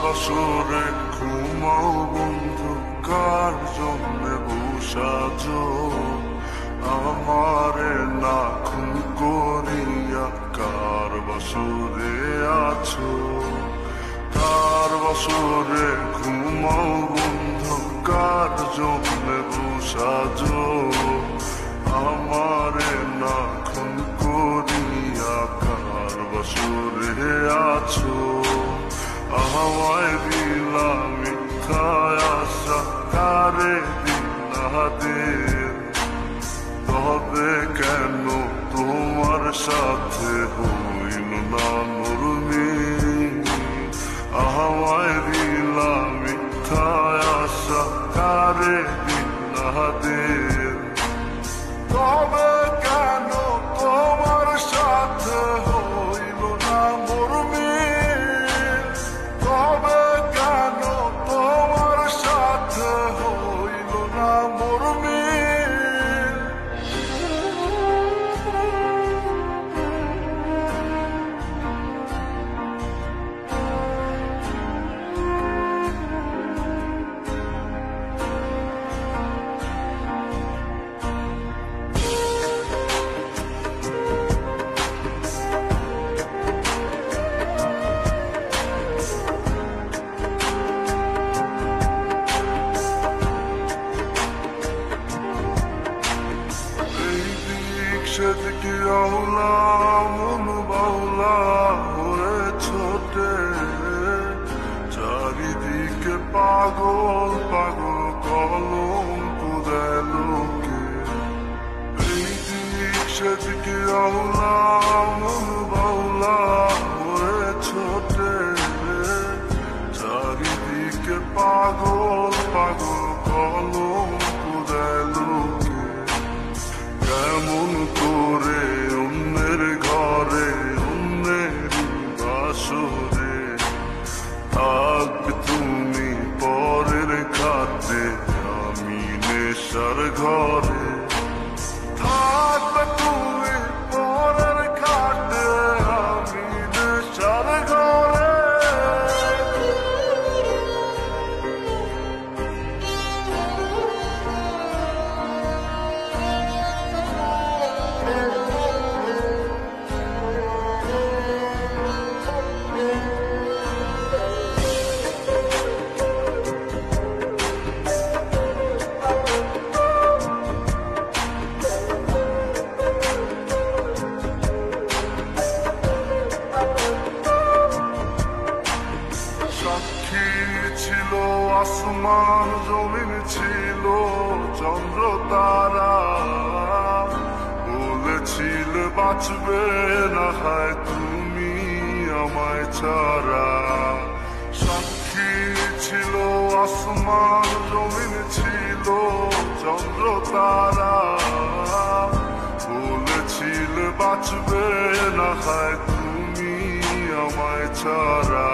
বছরে ঘুমাও বন্ধু, কার জন্যে বসাজো আমারে না খুন করিয়া? কার বছরে আছো, কার বছরে ঘুমাও বন্ধু, কার জন্যে বসাজো আমারে না খুন করিয়া? কার বছরে আছো আমায় দিলা মিথ্যা আশা, কারে দিলা দিন? তবে কেন তোমার সাথে হইল না নরমি? আমায় দিলা মিথ্যা আশা, কারে দিলা দিন? তবে কেন তোমার সাথে হইল না মরমি? তবে কেন তোমার সাথে হইল না মরমি? সেদিকে আওলা মন বাউলা হয়ে ছোটে, চারিদিকে পাগল পাগল কলঙ্ক দেয় লোকে। এই দিক সেদিকে আওলা মন বাউলা হয়ে ছোটে, চারিদিকে পাগল পাগল কলঙ্ক দেয় লোকে। কেমন করে অন্যের ঘরে অন্যের বাসরে থাকবে তুমি পরের খাতে? আমি নেশার ঘরে থাকবে তুমি পরের খাতে, আমি নেশার ঘরে। সাক্ষী ছিল আসমান, জমিন ছিল চন্দ্র তারা, বলেছিল বাঁচবে না হয় তুমি আমায় ছাড়া। সাক্ষী ছিল আসমান, জমিন ছিল চন্দ্র তারা, বলেছিল বাঁচবে না হয় তুমি আমায় ছাড়া।